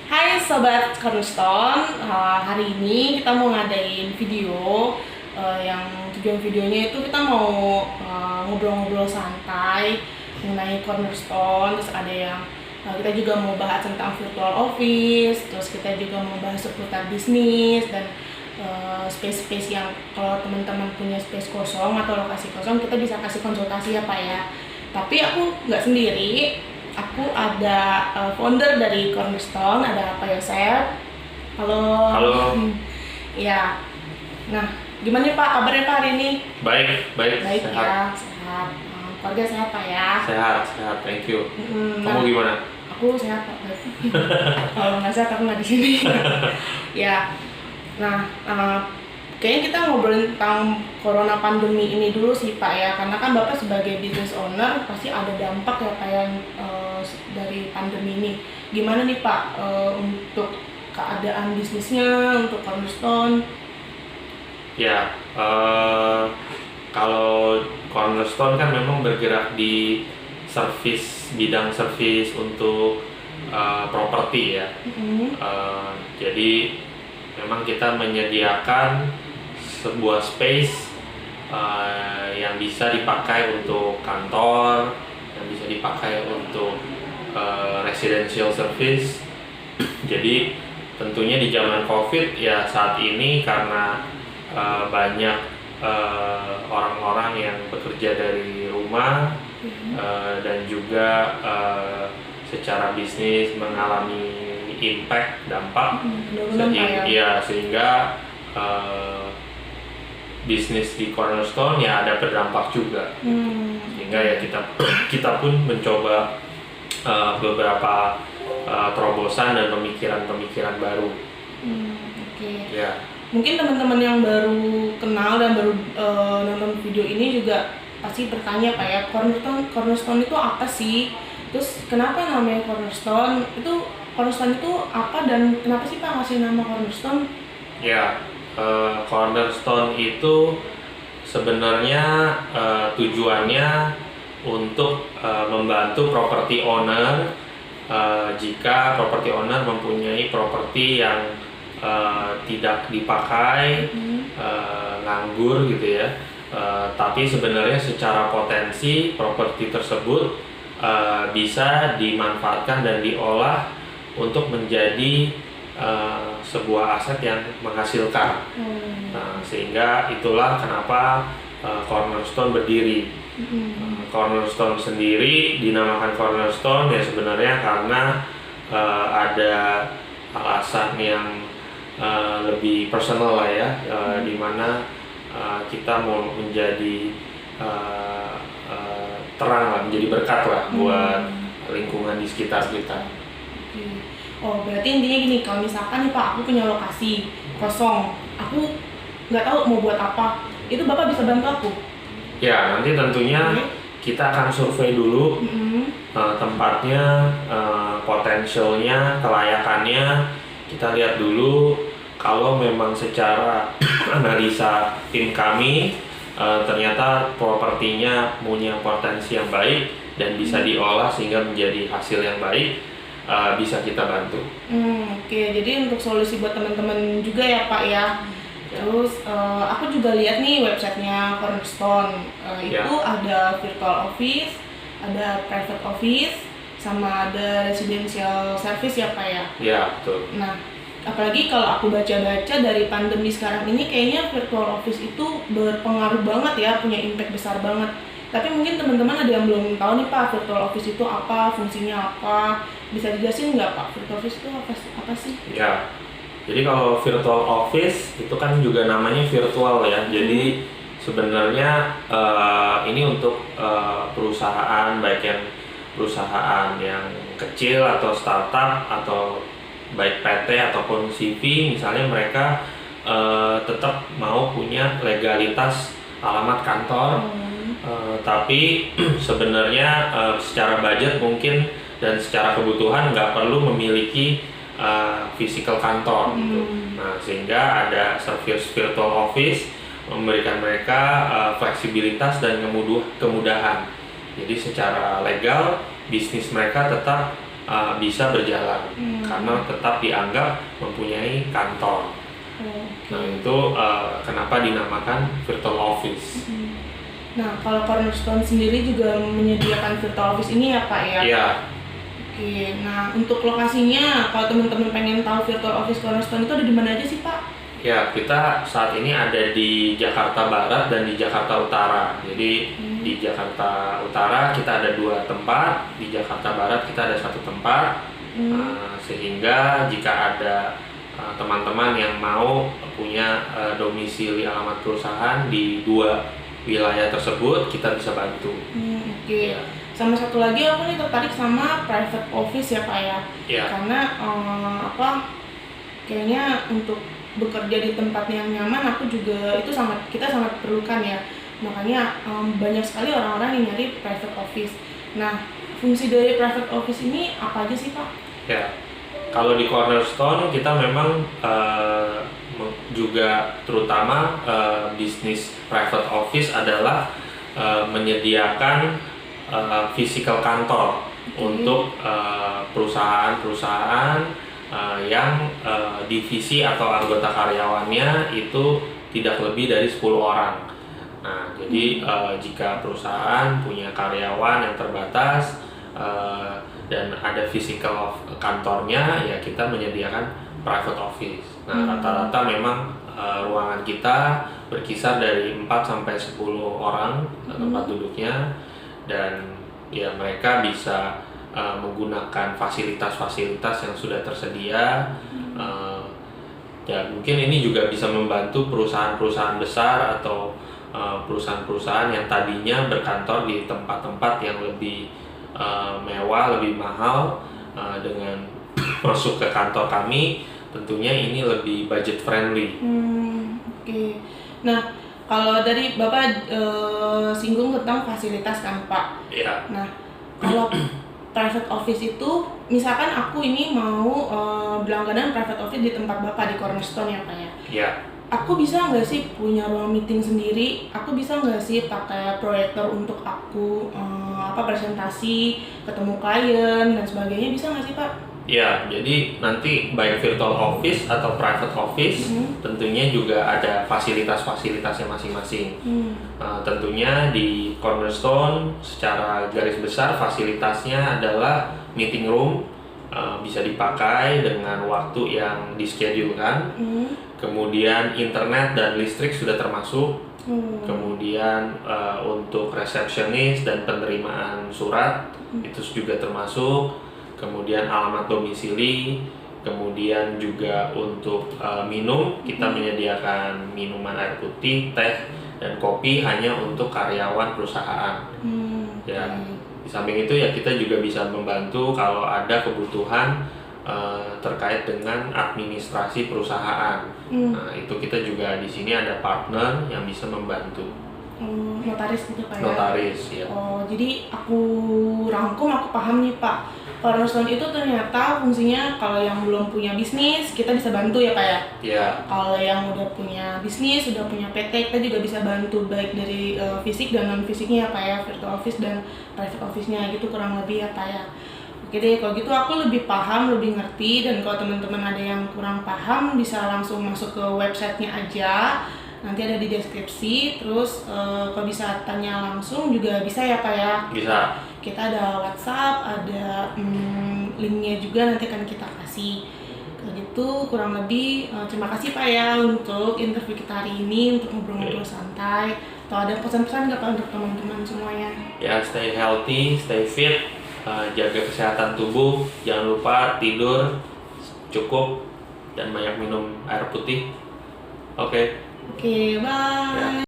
Hai Sobat Cornerstone, hari ini kita mau ngadain video yang tujuan videonya itu kita mau ngobrol-ngobrol santai mengenai Cornerstone. Terus ada yang kita juga mau bahas tentang virtual office, terus kita juga mau bahas seputar bisnis dan space-space yang kalau teman-teman punya space kosong atau lokasi kosong kita bisa kasih konsultasi ya Pak ya. Tapi aku nggak sendiri. Aku ada founder dari Cornerstone, ada Pak Yosef. Halo. Halo. Ya. Nah, gimana nih Pak kabarnya Pak hari ini? Baik, Baik sehat. ya, sehat. Keluarga sehat Pak ya? Sehat, thank you. Kamu Nah, gimana? aku sehat Pak. Kalau nggak sehat aku nggak di sini. Ya. Nah, kayaknya kita ngobrolin tentang corona pandemi ini dulu sih Pak ya, karena kan Bapak sebagai business owner pasti ada dampak ya Pak yang dari pandemi ini. Gimana nih Pak untuk keadaan bisnisnya, untuk Cornerstone? Ya, kalau Cornerstone kan memang bergerak di bidang service untuk properti ya. Jadi memang kita menyediakan sebuah space yang bisa dipakai untuk kantor, yang bisa dipakai untuk residential service. Jadi tentunya di zaman COVID ya saat ini karena banyak orang-orang yang bekerja dari rumah dan juga secara bisnis mengalami dampak sehingga bisnis di Cornerstone ya ada berdampak juga. Sehingga ya kita pun mencoba beberapa terobosan dan pemikiran baru. Ya. Mungkin teman-teman yang baru kenal dan baru nonton video ini juga pasti bertanya Pak ya, Cornerstone itu apa sih? Terus kenapa namanya Cornerstone? Cornerstone itu apa dan kenapa sih Pak ngasih nama Cornerstone? Ya, Cornerstone itu sebenarnya tujuannya untuk membantu property owner jika property owner mempunyai properti yang tidak dipakai, nganggur gitu ya. Tapi sebenarnya secara potensi properti tersebut bisa dimanfaatkan dan diolah untuk menjadi sebuah aset yang menghasilkan. Nah, sehingga itulah kenapa Cornerstone berdiri. Cornerstone sendiri dinamakan Cornerstone ya sebenarnya karena ada alasan yang lebih personal lah ya, di mana kita mau menjadi terang lah, menjadi berkat lah buat lingkungan di sekitar kita. Oh, berarti intinya gini, kalau misalkan nih Pak, aku punya lokasi kosong, aku nggak tahu mau buat apa, itu Bapak bisa bantu aku? Ya, nanti tentunya kita akan survei dulu tempatnya, potensialnya, kelayakannya. Kita lihat dulu kalau memang secara analisa tim kami ternyata propertinya punya potensi yang baik dan bisa diolah sehingga menjadi hasil yang baik, bisa kita bantu. Oke, jadi untuk solusi buat teman-teman juga ya Pak ya. Terus aku juga lihat nih websitenya Cornerstone, itu ada virtual office, ada private office, sama ada residential service ya Pak ya? Ya, betul. Nah, apalagi kalau aku baca-baca dari pandemi sekarang ini kayaknya virtual office itu berpengaruh banget ya, punya impact besar banget. Tapi mungkin teman-teman ada yang belum tahu nih Pak, virtual office itu apa, fungsinya apa, bisa dijelasin nggak Pak, virtual office itu apa sih? Ya, jadi kalau virtual office itu kan juga namanya virtual ya, jadi sebenarnya ini untuk perusahaan, baik yang perusahaan yang kecil atau startup atau baik PT ataupun CV, misalnya mereka tetap mau punya legalitas alamat kantor, tapi sebenarnya secara budget mungkin dan secara kebutuhan nggak perlu memiliki physical kantor gitu. Nah, sehingga ada service virtual office memberikan mereka fleksibilitas dan kemudahan. Jadi secara legal bisnis mereka tetap bisa berjalan karena tetap dianggap mempunyai kantor. Nah itu kenapa dinamakan virtual office. Nah kalau Cornerstone sendiri juga menyediakan virtual office ini ya Pak ya? Iya. Oke, nah untuk lokasinya kalau teman-teman pengen tahu virtual office Cornerstone itu ada di mana aja sih Pak? Ya, kita saat ini ada di Jakarta Barat dan di Jakarta Utara. Jadi di Jakarta Utara kita ada 2 tempat, di Jakarta Barat kita ada 1 tempat. Sehingga jika ada teman-teman yang mau punya domisili alamat perusahaan di 2 wilayah tersebut, kita bisa bantu. Oke. Sama satu lagi aku nih tertarik sama private office ya Pak ya. Karena kayaknya untuk bekerja di tempat yang nyaman kita sangat perlukan ya. Makanya banyak sekali orang-orang yang nyari private office. Nah, fungsi dari private office ini apa aja sih Pak? Ya, kalau di Cornerstone kita memang juga terutama bisnis private office adalah menyediakan physical kantor untuk perusahaan-perusahaan yang divisi atau anggota karyawannya itu tidak lebih dari 10 orang. Nah, jadi jika perusahaan punya karyawan yang terbatas dan ada physical kantornya, ya kita menyediakan private office. Nah, rata-rata memang ruangan kita berkisar dari 4 sampai 10 orang tempat duduknya, dan ya mereka bisa menggunakan fasilitas-fasilitas yang sudah tersedia. Ya mungkin ini juga bisa membantu perusahaan-perusahaan besar atau perusahaan-perusahaan yang tadinya berkantor di tempat-tempat yang lebih mewah, lebih mahal, dengan masuk ke kantor kami, tentunya ini lebih budget friendly. Oke. Nah, kalau dari Bapak singgung tentang fasilitas kan Pak. Iya. Nah, kalau private office itu, misalkan aku ini mau berlangganan private office di tempat Bapak di Cornerstone ya Pak ya? Iya. Aku bisa nggak sih punya ruang meeting sendiri? Aku bisa nggak sih pakai proyektor untuk aku presentasi, ketemu klien dan sebagainya, bisa nggak sih Pak? Ya, jadi nanti baik virtual office atau private office tentunya juga ada fasilitas-fasilitasnya masing-masing. Tentunya di Cornerstone secara garis besar fasilitasnya adalah meeting room, bisa dipakai dengan waktu yang dischedule-kan. Kemudian internet dan listrik sudah termasuk. Kemudian untuk resepsionis dan penerimaan surat itu juga termasuk. Kemudian alamat domisili, kemudian juga untuk minum, kita menyediakan minuman air putih, teh, dan kopi hanya untuk karyawan perusahaan. Ya, di samping itu ya kita juga bisa membantu kalau ada kebutuhan terkait dengan administrasi perusahaan. Nah, itu kita juga di sini ada partner yang bisa membantu. Notaris gitu Pak ya? Notaris, ya. Oh, jadi aku rangkum, aku paham nih Pak. Cornerstone itu ternyata fungsinya kalau yang belum punya bisnis, kita bisa bantu ya Pak ya? Iya. Kalau yang udah punya bisnis, udah punya PT, kita juga bisa bantu baik dari fisik dan non fisiknya ya Pak ya, virtual office dan private office-nya gitu kurang lebih ya Pak ya. Oke deh, kalau gitu aku lebih paham, lebih ngerti, dan kalau teman-teman ada yang kurang paham bisa langsung masuk ke websitenya aja. Nanti ada di deskripsi, terus kalau bisa tanya langsung juga bisa ya Pak ya? Bisa. Kita ada WhatsApp, ada linknya juga nanti akan kita kasih. Kalau gitu kurang lebih terima kasih Pak ya untuk interview kita hari ini, untuk ngobrol-ngobrol santai. Atau ada pesan-pesan nggak Pak untuk teman-teman semuanya? Ya, stay healthy, stay fit, jaga kesehatan tubuh, jangan lupa tidur cukup dan banyak minum air putih. Oke. Oke, bye. Ya.